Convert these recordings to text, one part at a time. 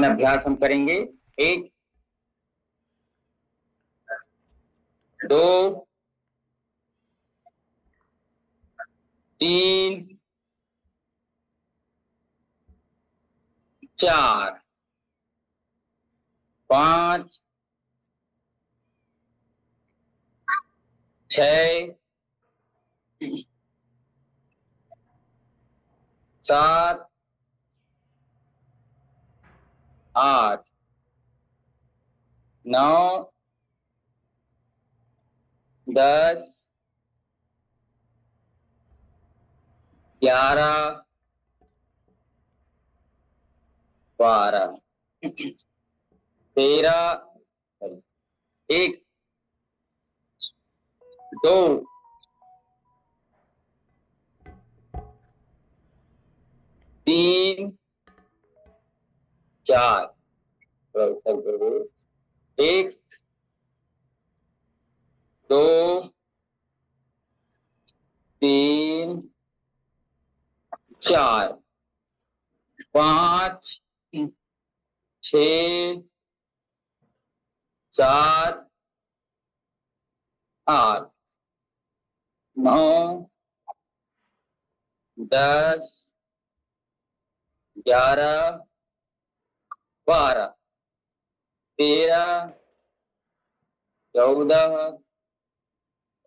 अभ्यास हम करेंगे। 1 2 3 4 5 6 7 8 9 10 11 12 13 1 2 3 4 1 2 3 4 5 6 7 8 9 10 11 12 13 14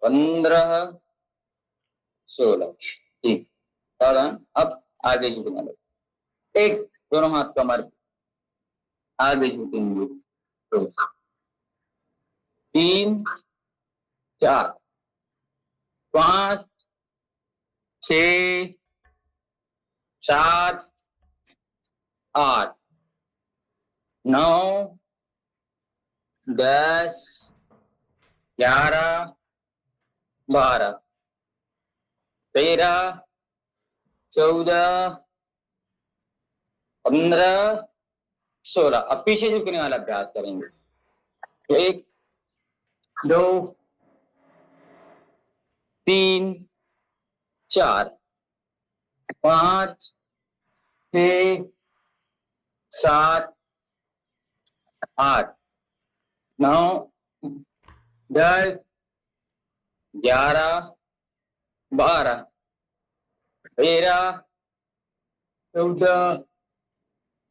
15 16 ठीक। अब आगे झुकना लो। एक दोनों हाथ कमर आगे झुकेंगे। 3 4 5 6 7 8 9 10 11 12 13 14 15 16। अब पीछे झुकने वाला अभ्यास करेंगे। 1 2 3 4 5 6 7 8 9 10 11 12 13 14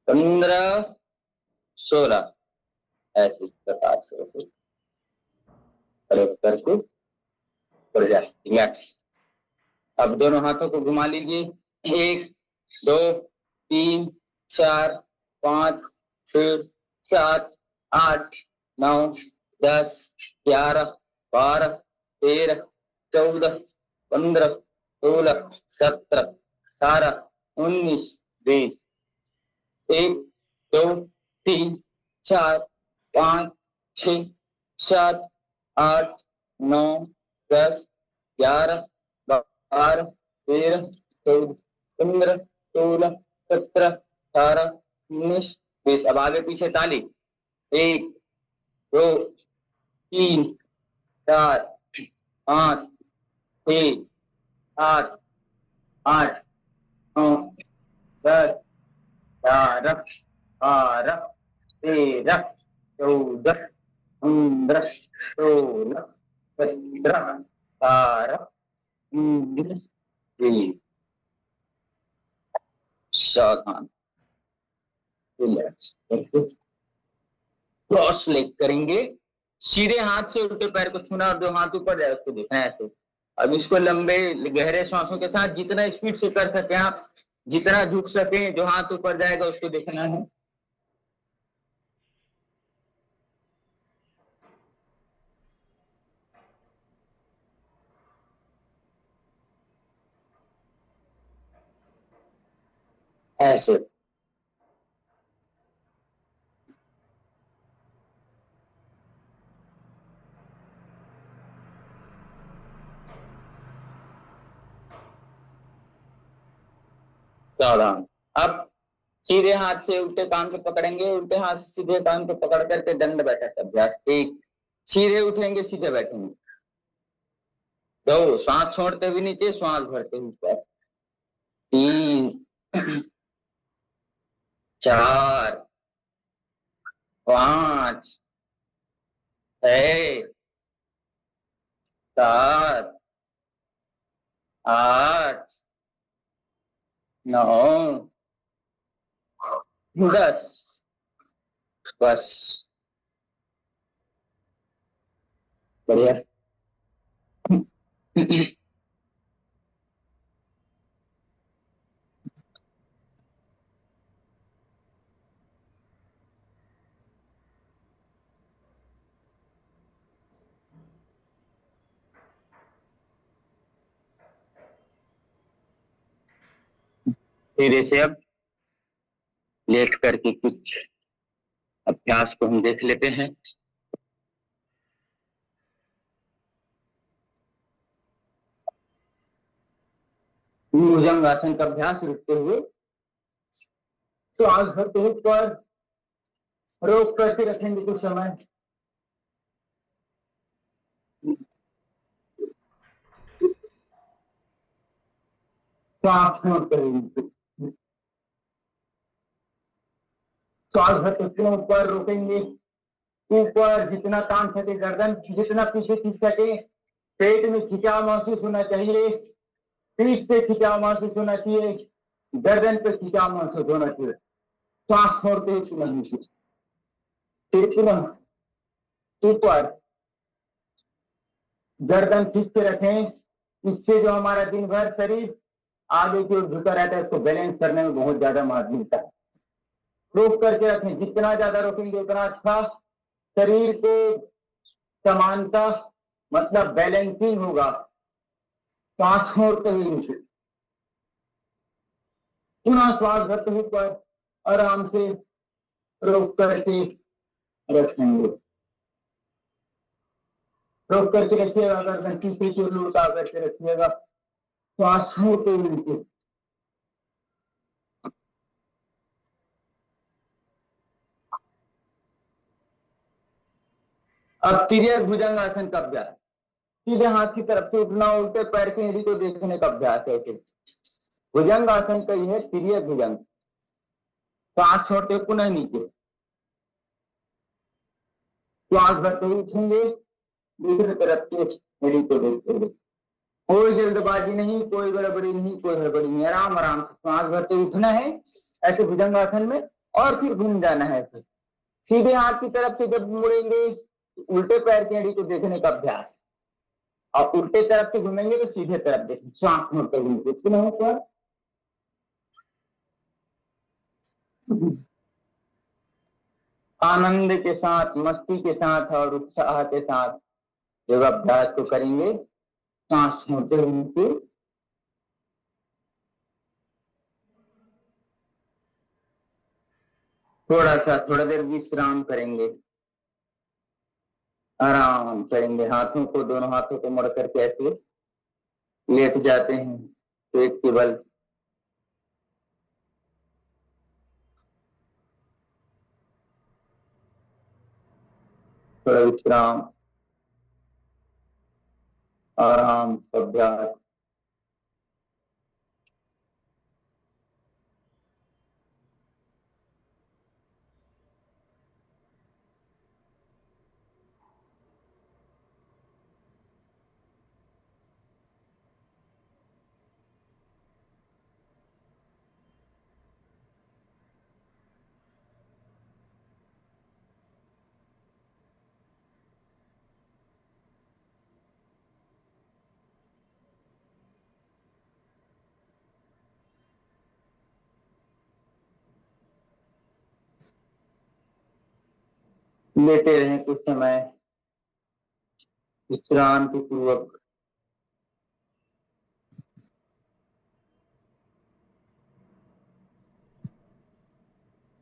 15 16। ऐसे इस प्रकार से ऐसे प्रयोग करके रिलैक्स। अब दोनों हाथों को घुमा लीजिए। 1 2 3 4 5 6 7 8 9 10 11 12 13 14 15 16 17 18 19 20। 1 2 3 4 5 6 7 8 9 10 11 12 13 14 15 16 17 18 19 20। अब आगे पीछे ताली। 1 2 3 4 5 6 7 8 9 10 11 12 13 14 15 16 17 18 19 20। सावधान रिलैक्स। क्रॉस लेग करेंगे। सीधे हाथ से उल्टे पैर को छूना और जो हाथ ऊपर जाए उसको देखना है ऐसे। अब इसको लंबे गहरे सांसों के साथ जितना स्पीड से कर सके आप, जितना झुक सके, जो हाथ ऊपर जाएगा उसको देखना है। ऐसे सावधान। अब सीधे हाथ से उल्टे कान को पकड़ेंगे, उल्टे हाथ से सीधे कान को पकड़ करके दंड बैठक अभ्यास। 1 सीधे उठेंगे, सीधे बैठेंगे। 2 सांस छोड़ते हुए नीचे, श्वास भरते हुए ऊपर। 3 4 5 6 7 8 9 10। बस बढ़िया। फिर इसे अब लेट करके कुछ अभ्यास को हम देख लेते हैं। भुजंग आसन का अभ्यास रुकते हुए श्वास भरते हुए पर रोक करके रखेंगे कुछ समय। श्वास छोड़ करेंगे, श्वास भरते हुए ऊपर रोकेंगे। ऊपर जितना काम सके गर्दन जितना पीछे खींच सके, पेट में खिंचाव महसूस होना चाहिए, पीठ पे खिंचाव महसूस होना चाहिए, गर्दन पे खिंचाव महसूस होना चाहिए। श्वास छोड़ते हुए पुनः नीचे, फिर पुनः ऊपर। गर्दन ठीक से रखें, इससे जो हमारा दिन भर शरीर आगे की ओर झुका रहता है, उसको बैलेंस करने में बहुत ज्यादा महत्व मिलता है। रोक करके रखें, जितना ज्यादा रोकेंगे उतना अच्छा। शरीर को समानता मतलब बैलेंसिंग होगा। सांस छोड़ते हुए नीचे, पुनः श्वास भरते हुए पर आराम से रोक करके रखेंगे। रोक करके रखिएगा, गर्दन पीछे की ओर उठा करके रखिएगा। श्वास छोड़ते हुए नीचे। अब तिर्यक भुजंग आसन का अभ्यास। सीधे हाथ की तरफ से उठना, उल्टे पैर की एड़ी को देखने का अभ्यास है। भुजंग आसन का यह तिर्यक भुजंग। सांस छोड़ते पुनः नीचे, श्वास भरते हुए उठेंगे, दूसरी तरफ से एड़ी को देखते हुए। कोई जल्दबाजी नहीं, कोई गड़बड़ी नहीं, कोई हड़बड़ी नहीं, आराम आराम से श्वास भरते उठना है ऐसे भुजंग आसन में, और फिर घूम जाना है। फिर सीधे हाथ की तरफ से जब मुड़ेंगे, उल्टे पैर की एड़ी को देखने का अभ्यास, और उल्टे तरफ से घूमेंगे तो सीधे तरफ देखें। श्वास छोड़ते हुए आनंद के साथ, मस्ती के साथ और उत्साह के साथ योगाभ्यास को करेंगे। सांस छोड़ते हुए थोड़ा सा थोड़ा देर विश्राम करेंगे, आराम करेंगे। हाथों को, दोनों हाथों को मोड़ करके ऐसे लेट जाते हैं पेट के बल। थोड़ा विश्राम, आराम, अभ्यास। लेटे रहें कुछ समय विश्रांति पूर्वक।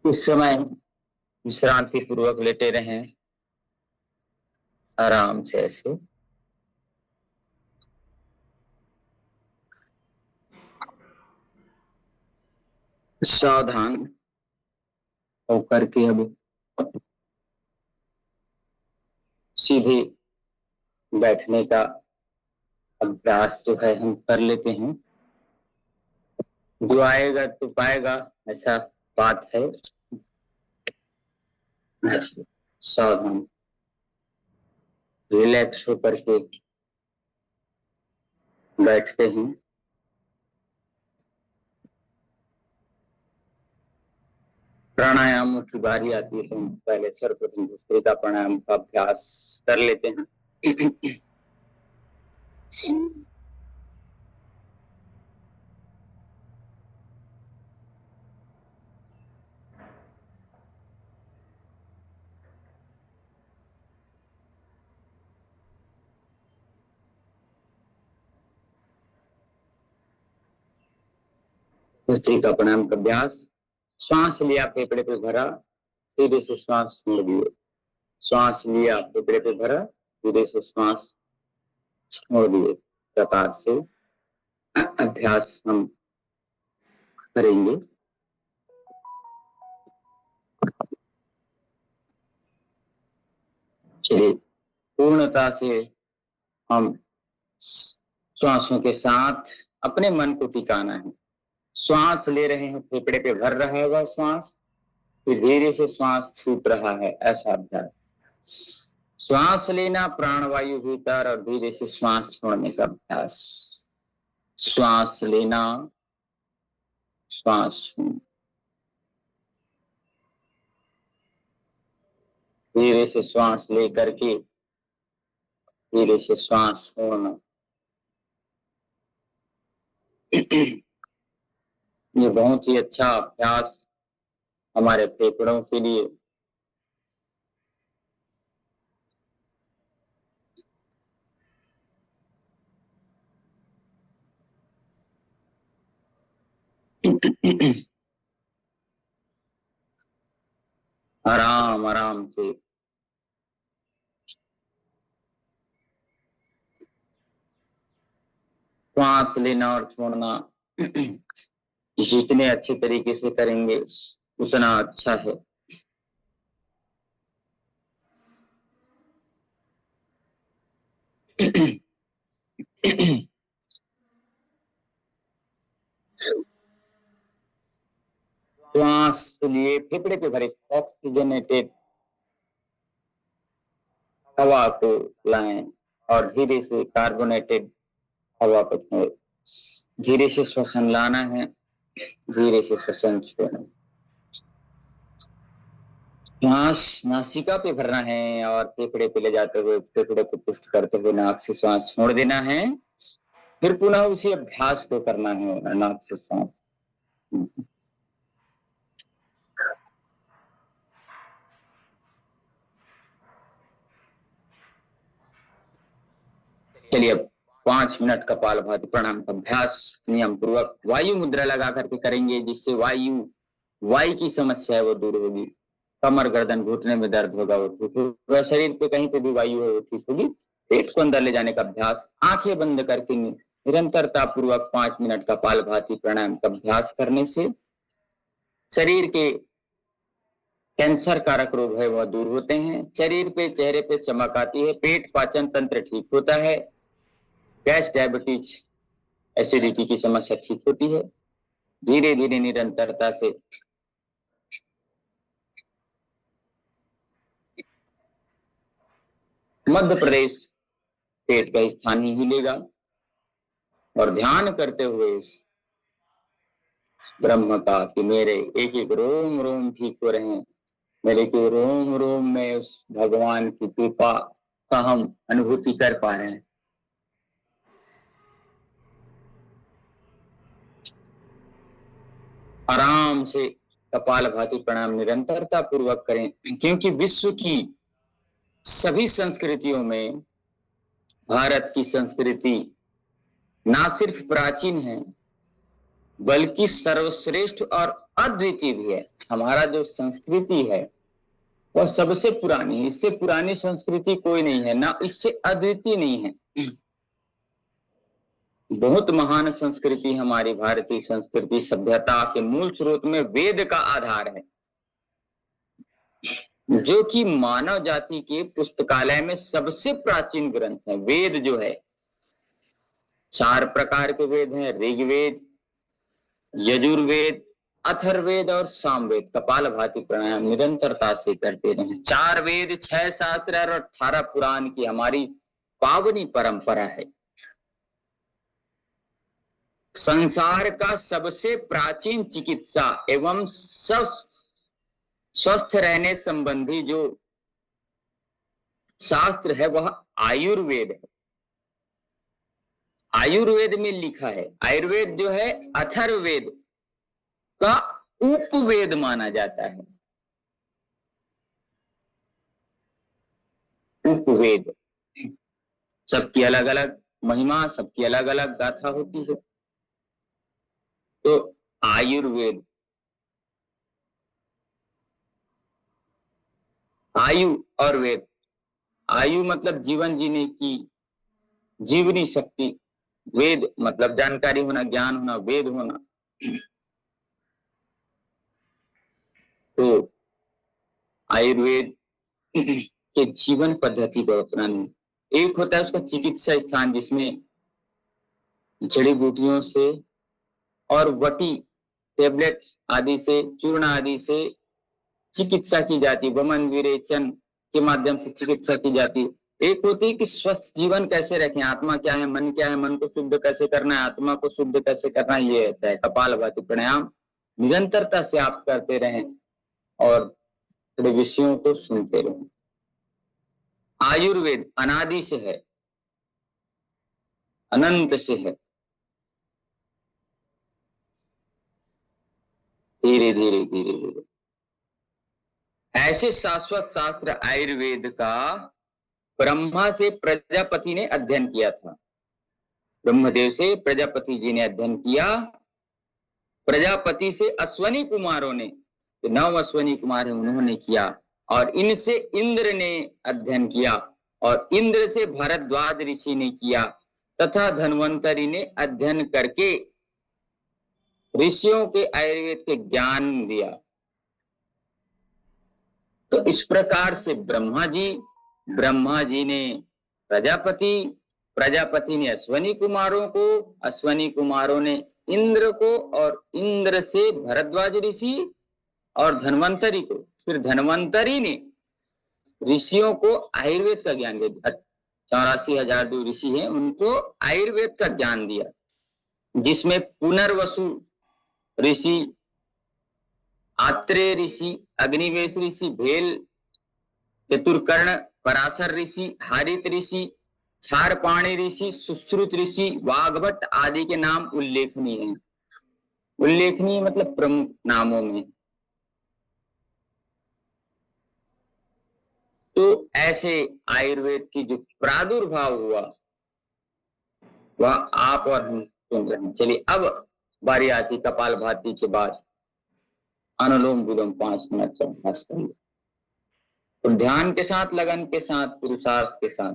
कुछ समय विश्रांति पूर्वक लेटे रहें आराम से ऐसे। सावधान होकर के अब सीधे बैठने का अभ्यास जो है हम कर लेते हैं। जो आएगा तो पाएगा, ऐसा बात है। ऐसे सावधान रिलैक्स होकर के बैठते हैं। प्राणायामों की बारी आती है तो हम पहले सर्वप्रथम भस्त्रिका प्राणायाम का अभ्यास कर लेते हैं। भस्त्रिका प्राणायाम का अभ्यास। श्वास लिया, फेफड़े पे भरा, सीधे से श्वास छोड़ दिए। श्वास लिया, फेफड़े पे भरा, सीधे से श्वास छोड़ दिए। प्रकार से अभ्यास हम करेंगे। चलिए, पूर्णता से हम श्वासों के साथ अपने मन को टिकाना है। श्वास ले रहे हैं, फेफड़े पे भर रहा है वह श्वास, फिर धीरे से श्वास छूट रहा है, ऐसा अभ्यास। श्वास लेना, प्राणवायु भीतर, और धीरे से श्वास छोड़ने का अभ्यास। श्वास लेना, श्वास छोड़ना, धीरे से श्वास लेकर के धीरे से श्वास छोड़ना। ये बहुत ही अच्छा अभ्यास हमारे फेफड़ों के लिए। आराम आराम से श्वास लेना और छोड़ना जितने अच्छे तरीके से करेंगे उतना अच्छा है। श्वास लिए, फेफड़े पे भरे ऑक्सीजनेटेड हवा को लाएं और धीरे से कार्बोनेटेड हवा को छोड़ें। धीरे से श्वसन लाना है, धीरे से श्वसन छोड़ना। श्वास नासिका पे भरना है और फेफड़े पे ले जाते हुए फेफड़े को पुष्ट करते हुए नाक से श्वास छोड़ देना है। फिर पुनः उसी अभ्यास को करना है, नाक से श्वास। चलिए, अब 5 मिनट कपालभाति प्राणायाम का अभ्यास नियम पूर्वक वायु मुद्रा लगा करके करेंगे, जिससे वायु की समस्या है वो दूर होगी। कमर गर्दन घुटने में दर्द होगा वो ठीक होगा, शरीर पे कहीं पे भी वायु है वो ठीक होगी। पेट को अंदर ले जाने का अभ्यास, आंखें बंद करके निरंतरता पूर्वक 5 मिनट कपालभाति प्राणायाम का अभ्यास करने से शरीर के कैंसर कारक रोग है वह दूर होते हैं। शरीर पे चेहरे पे चमक आती है, पेट पाचन तंत्र ठीक होता है, गैस डायबिटीज एसिडिटी की समस्या ठीक होती है। धीरे धीरे निरंतरता से मध्य प्रदेश पेट का स्थान ही हिलेगा और ध्यान करते हुए ब्रह्म का कि मेरे एक एक रोम रोम ठीक हो रहे हैं, मेरे के रोम रोम में उस भगवान की कृपा का हम अनुभूति कर पा रहे हैं। आराम से कपालभाति प्राणायाम निरंतरता पूर्वक करें, क्योंकि विश्व की सभी संस्कृतियों में भारत की संस्कृति ना सिर्फ प्राचीन है बल्कि सर्वश्रेष्ठ और अद्वितीय भी है। हमारा जो संस्कृति है वह सबसे पुरानी है, इससे पुरानी संस्कृति कोई नहीं है, ना इससे अद्वितीय नहीं है। बहुत महान संस्कृति हमारी भारतीय संस्कृति, सभ्यता के मूल स्रोत में वेद का आधार है, जो कि मानव जाति के पुस्तकालय में सबसे प्राचीन ग्रंथ है। वेद जो है 4 प्रकार के वेद हैं, ऋग्वेद, यजुर्वेद, अथर्ववेद और सामवेद कपालभाति प्राणायाम निरंतरता से करते रहें। 4 वेद, 6 शास्त्र और 18 पुराण की हमारी पावनी परंपरा है। संसार का सबसे प्राचीन चिकित्सा एवं स्वस्थ रहने संबंधी जो शास्त्र है वह आयुर्वेद है। आयुर्वेद में लिखा है, आयुर्वेद जो है अथर्ववेद का उपवेद माना जाता है। उपवेद, सबकी अलग अलग महिमा, सबकी अलग अलग गाथा होती है। तो आयुर्वेद, आयु और वेद, आयु मतलब जीवन जीने की जीवनी शक्ति, वेद मतलब जानकारी होना, ज्ञान होना, वेद होना। तो आयुर्वेद के जीवन पद्धति को अपनाने, एक होता है उसका चिकित्सा स्थान जिसमें जड़ी बूटियों से और वटी, टेबलेट आदि से, चूर्ण आदि से चिकित्सा की जाती, वमन विरेचन के माध्यम से चिकित्सा की जाती। एक होती है कि स्वस्थ जीवन कैसे रखें, आत्मा क्या है, मन क्या है, मन को शुद्ध कैसे करना है, आत्मा को शुद्ध कैसे करना है, ये होता है कपालभाति प्राणायाम। निरंतरता से आप करते रहें और विषयों को सुनते रहें। आयुर्वेद अनादि से है, अनंत से है, धीरे धीरे धीरे धीरे ऐसे शाश्वत शास्त्र आयुर्वेद का ब्रह्मा से प्रजापति ने अध्ययन किया था। ब्रह्मदेव से प्रजापति जी ने अध्ययन किया, प्रजापति से अश्वनी कुमारों ने, 9 अश्वनी कुमार है उन्होंने किया, और इनसे इंद्र ने अध्ययन किया, और इंद्र से भरद्वाज ऋषि ने किया, तथा धन्वंतरि ने अध्ययन करके ऋषियों के आयुर्वेद के ज्ञान दिया। तो इस प्रकार से ब्रह्मा जी ने प्रजापति, प्रजापति ने अश्वनी कुमारों को, अश्वनी कुमारों ने इंद्र को, और इंद्र से भरद्वाज ऋषि और धन्वंतरि को, फिर धन्वंतरि ने ऋषियों को आयुर्वेद का ज्ञान दिया। 84,000 जो ऋषि हैं उनको आयुर्वेद का ज्ञान दिया, जिसमें पुनर्वसु ऋषि, आत्रेय ऋषि, अग्निवेश ऋषि, भेल, चतुर्कर्ण, पराशर ऋषि, हारित ऋषि, क्षारपाणी ऋषि, सुश्रुत ऋषि, वाग्भट आदि के नाम उल्लेखनीय हैं। उल्लेखनीय मतलब प्रमुख नामों में। तो ऐसे आयुर्वेद की जो प्रादुर्भाव हुआ वह आप और हम सुन रहे हैं। चलिए अब बारी आती कपालभाति के बाद अनुलोम विलोम 5 मिनट का अभ्यास करिए, तो ध्यान के साथ, लगन के साथ, पुरुषार्थ के साथ।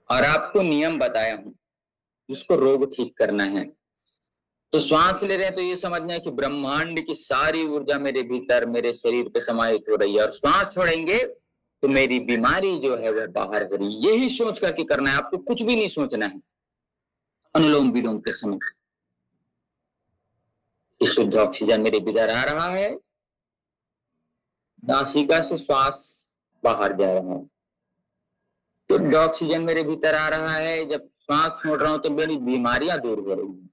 और आपको नियम बताया हूं, जिसको रोग ठीक करना है। तो श्वास ले रहे हैं तो ये समझना है कि ब्रह्मांड की सारी ऊर्जा मेरे भीतर, मेरे शरीर पे समाहित हो रही है, और श्वास छोड़ेंगे तो मेरी बीमारी जो है वह बाहर हो रही है। यही सोच करके करना है, आपको कुछ भी नहीं सोचना है। अनुलोम विलोम के समय शुद्ध ऑक्सीजन मेरे भीतर आ रहा है, नासिका से श्वास बाहर जा रहा है, शुद्ध ऑक्सीजन मेरे भीतर आ रहा है, जब श्वास छोड़ रहा हूं तो मेरी बीमारियां दूर हो रही हैं।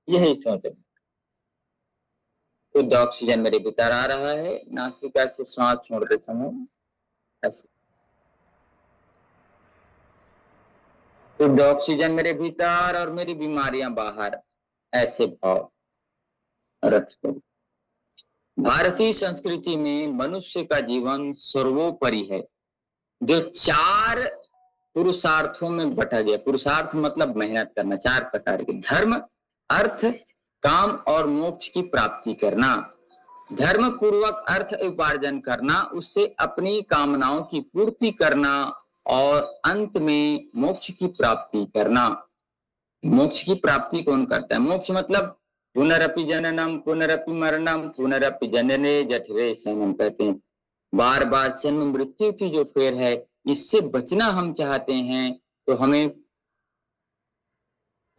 यही सोच है। शुद्ध ऑक्सीजन मेरे भीतर आ रहा है, नासिका से श्वास छोड़ते समय ऐसे, शुद्ध ऑक्सीजन मेरे भीतर और मेरी बीमारियां बाहर, ऐसे भाव रख कर। भारतीय संस्कृति में मनुष्य का जीवन सर्वोपरि है, जो 4 पुरुषार्थों में बटा गया। पुरुषार्थ मतलब मेहनत करना, 4 प्रकार के, धर्म, अर्थ, काम और मोक्ष की प्राप्ति करना। धर्म पूर्वक अर्थ उपार्जन करना, उससे अपनी कामनाओं की पूर्ति करना, और अंत में मोक्ष की प्राप्ति करना। मोक्ष की प्राप्ति कौन करता है? मोक्ष मतलब पुनरपि जननम पुनरपि मरणम पुनरपि जनने जठरे शयनम कहते हैं। बार बार जन्म मृत्यु की जो फेर है, इससे बचना हम चाहते हैं, तो हमें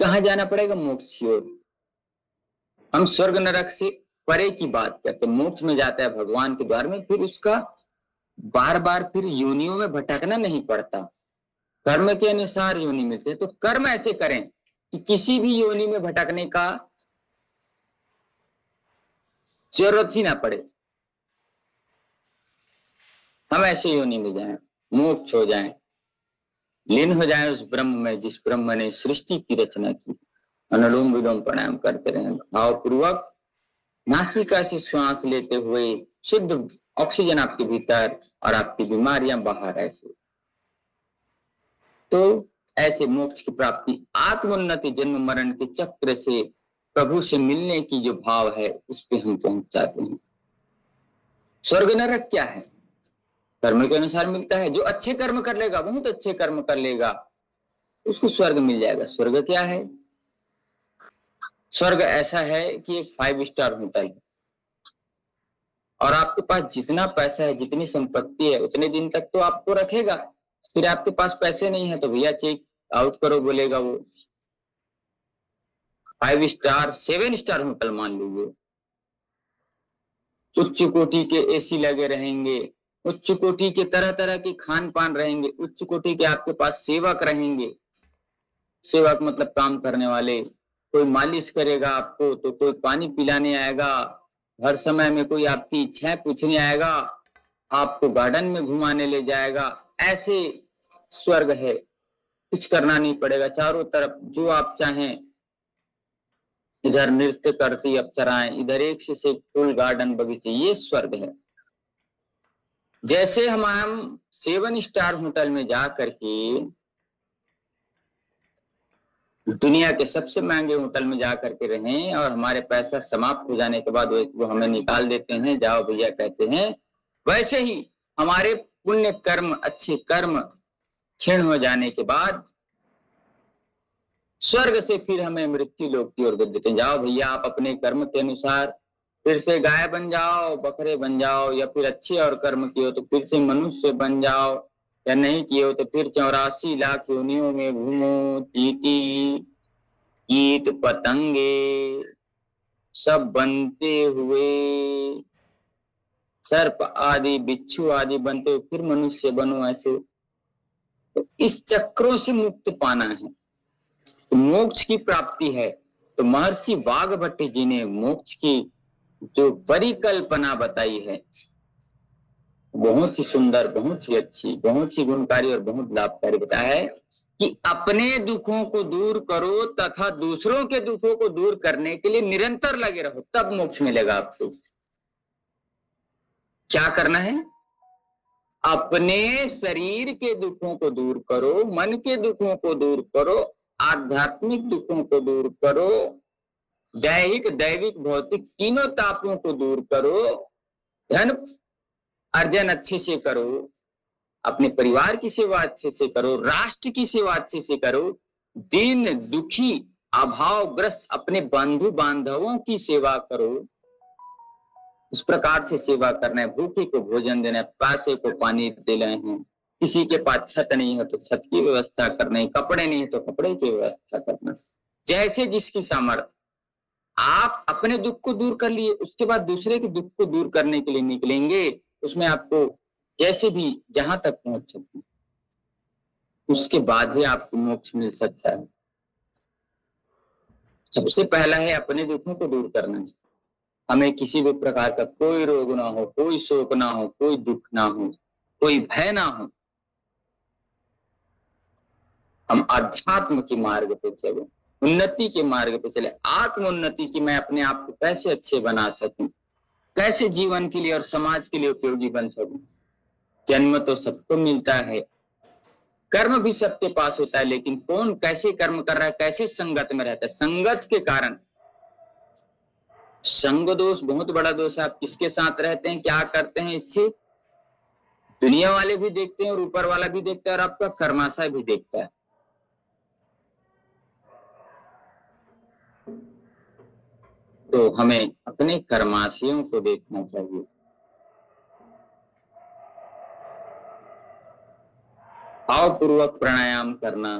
कहाँ जाना पड़ेगा? मोक्ष की ओर। हम स्वर्ग नरक से परे की बात करते, मोक्ष में जाता है भगवान के द्वार में, फिर उसका बार बार फिर योनियों में भटकना नहीं पड़ता, कर्म के अनुसार योनि मिलते हैं। तो कर्म ऐसे करें कि किसी भी योनि में भटकने का जरूरत ही ना पड़े, हम ऐसे योनि में जाएं, मोक्ष हो जाएं, लीन हो जाएं उस ब्रह्म में जिस ब्रह्म ने सृष्टि की रचना की। अनुलोम विलोम प्राणायाम करते रहें, भावपूर्वक नासिका से श्वास लेते हुए शुद्ध ऑक्सीजन आपके भीतर और आपकी बीमारियां बाहर। ऐसे तो ऐसे मोक्ष की प्राप्ति, आत्मोन्नति, जन्म मरण के चक्र से प्रभु से मिलने की जो भाव है उस पे हम पहुंच जाते हैं। स्वर्ग नरक क्या है? कर्म के अनुसार मिलता है। जो अच्छे कर्म कर लेगा, बहुत अच्छे कर्म कर लेगा, उसको स्वर्ग मिल जाएगा। स्वर्ग क्या है? स्वर्ग ऐसा है कि एक 5 स्टार होटल है और आपके पास जितना पैसा है, जितनी संपत्ति है, उतने दिन तक तो आपको रखेगा। फिर आपके पास पैसे नहीं है तो भैया चेक आउट करो बोलेगा वो। 5 स्टार 7 स्टार होटल मान लीजिए, उच्च कोटि के एसी लगे रहेंगे, उच्च कोटि के तरह तरह के खान पान रहेंगे, उच्च कोटि के आपके पास सेवक रहेंगे। सेवक मतलब काम करने वाले, कोई मालिश करेगा आपको, तो कोई पानी पिलाने आएगा, हर समय में कोई आपकी इच्छाएं पूछने आएगा, आपको गार्डन में घुमाने ले जाएगा। ऐसे स्वर्ग है, कुछ करना नहीं पड़ेगा, चारों तरफ जो आप चाहें, इधर नृत्य करती अप्सराएं, इधर एक से फूल गार्डन बगीचे, ये स्वर्ग है। जैसे हम 7 स्टार होटल में जा करके, दुनिया के सबसे महंगे होटल में जा करके रहें और हमारे पैसा समाप्त हो जाने के बाद वो हमें निकाल देते हैं, जाओ भैया कहते हैं, वैसे ही हमारे पुण्य कर्म, अच्छे कर्म क्षीण हो जाने के बाद स्वर्ग से फिर हमें मृत्यु लोक की ओर देते हैं। जाओ भैया आप अपने कर्म के अनुसार फिर से गाय बन जाओ, बकरे बन जाओ, या फिर अच्छे और कर्म किए हो तो फिर से मनुष्य बन जाओ, या नहीं किए हो तो फिर 84 लाख योनियों में घूमो, चींटी कीट पतंगे सब बनते हुए, सर्प आदि बिच्छू आदि बनते हुए फिर मनुष्य बनो। ऐसे तो इस चक्रों से मुक्त पाना है, तो मोक्ष की प्राप्ति है। तो महर्षि वाघभट्ट जी ने मोक्ष की जो परिकल्पना बताई है, बहुत ही सुंदर, बहुत ही अच्छी, बहुत ही गुणकारी और बहुत लाभकारी बताया है कि अपने दुखों को दूर करो तथा दूसरों के दुखों को दूर करने के लिए निरंतर लगे रहो, तब मोक्ष मिलेगा आपको। क्या करना है? अपने शरीर के दुखों को दूर करो, मन के दुखों को दूर करो, आध्यात्मिक दुखों को दूर करो, दैहिक दैविक भौतिक तीनों तापों को दूर करो, धन अर्जन अच्छे से करो, अपने परिवार की सेवा अच्छे से करो, राष्ट्र की सेवा अच्छे से करो, दीन दुखी अभावग्रस्त अपने बंधु बांधवों की सेवा करो, इस प्रकार से सेवा करना है। भूखे को भोजन देना है, प्यासे को पानी देना है, किसी के पास छत नहीं है तो छत की व्यवस्था करना है, कपड़े नहीं है तो कपड़े की व्यवस्था करना, जैसे जिसकी सामर्थ्य। आप अपने दुख को दूर कर लिए, उसके बाद दूसरे के दुख को दूर करने के लिए निकलेंगे, उसमें आपको जैसे भी जहां तक पहुंच सकते, उसके बाद ही आपको मोक्ष मिल सकता है। सबसे पहला है अपने दुखों को दूर करना। हमें किसी भी प्रकार का कोई रोग ना हो, कोई शोक ना हो, कोई दुख ना हो, कोई भय ना हो। हम अध्यात्म के मार्ग पे चले, उन्नति के मार्ग पे चले, आत्मोन्नति की, मैं अपने आप को कैसे अच्छे बना सकूं, कैसे जीवन के लिए और समाज के लिए उपयोगी बन सकूं। जन्म तो सबको मिलता है, कर्म भी सबके पास होता है, लेकिन कौन कैसे कर्म कर रहा है, कैसे संगत में रहता है, संगत के कारण। संग दोष बहुत बड़ा दोष है। आप किसके साथ रहते हैं, क्या करते हैं, इससे दुनिया वाले भी देखते हैं और ऊपर वाला भी देखता है और आपका कर्माशय भी देखता है। तो हमें अपने कर्माशयों को देखना चाहिए। भावपूर्वक प्राणायाम करना,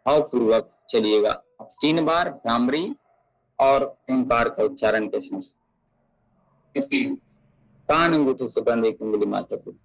भावपूर्वक चलिएगा। 3 बार भ्रामरी और ओंकार का उच्चारण के साथ कान अंगूठे से बंद 1 उंगली मात्र पे।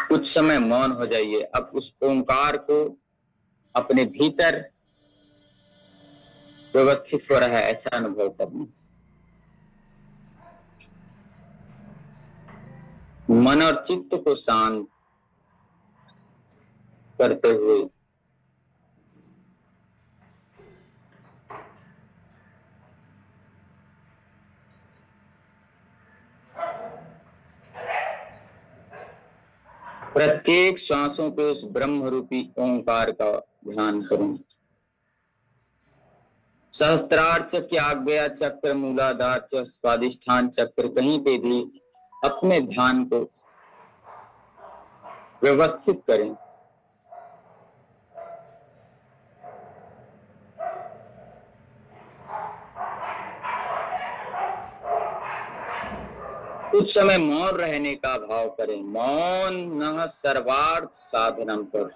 कुछ समय मौन हो जाइए। अब उस ओंकार को अपने भीतर व्यवस्थित हो रहा है ऐसा अनुभव करना। मन और चित्त को शांत करते हुए प्रत्येक श्वासों पे उस ब्रह्म रूपी ओंकार का ध्यान करें। सहस्त्रार चक्र, आज्ञा चक्र, मूलाधार चक्र, स्वादिष्ठान चक्र, कहीं पे भी अपने ध्यान को व्यवस्थित करें। कुछ समय मौन रहने का भाव करें। मौन न सर्वार्थ साधनम करो।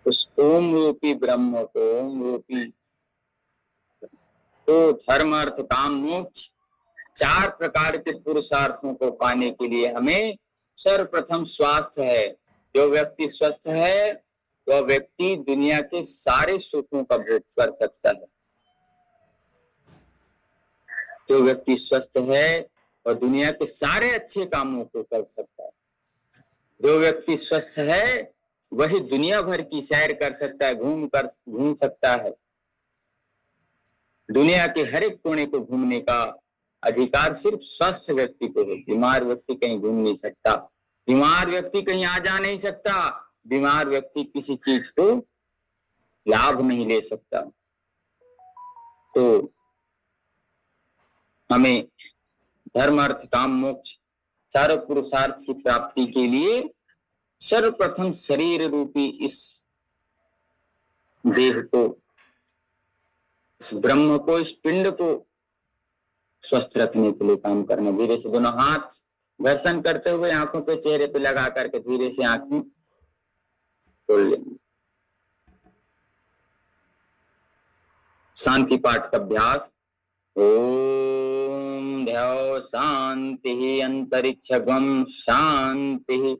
उस ओम रूपी ब्रह्म को, ओम रूपी तो धर्म अर्थ काम मोक्ष 4 प्रकार के पुरुषार्थों को पाने के लिए हमें सर्वप्रथम स्वास्थ्य है। जो व्यक्ति स्वस्थ है वह व्यक्ति दुनिया के सारे सुखों का भोग कर सकता है। जो व्यक्ति स्वस्थ है वह दुनिया के सारे अच्छे कामों को कर सकता है। जो व्यक्ति स्वस्थ है वही दुनिया भर की सैर कर सकता है, घूम सकता है। दुनिया के हर एक कोने को घूमने का अधिकार सिर्फ स्वस्थ व्यक्ति को है। बीमार व्यक्ति कहीं घूम नहीं सकता, बीमार व्यक्ति कहीं आ जा नहीं सकता, बीमार व्यक्ति किसी चीज को लाभ नहीं ले सकता। तो हमें धर्म अर्थ काम मोक्ष चारों पुरुषार्थ की प्राप्ति के लिए सर्वप्रथम शरीर रूपी इस देह को, इस ब्रह्म को, इस पिंड को स्वस्थ रखने के लिए काम करना। धीरे से दोनों हाथ घर्षण करते हुए आंखों पे, चेहरे पे लगा करके धीरे से आंखें खोल लेंगे। शांति पाठ का अभ्यास। ओम ध्याओ शांति अंतरिक्षगम शांति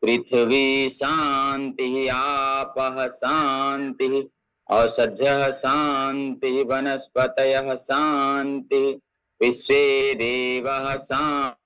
पृथ्वी शांति आपः शांति औषधयः शांति वनस्पतयः शांति विश्वे देवः शांति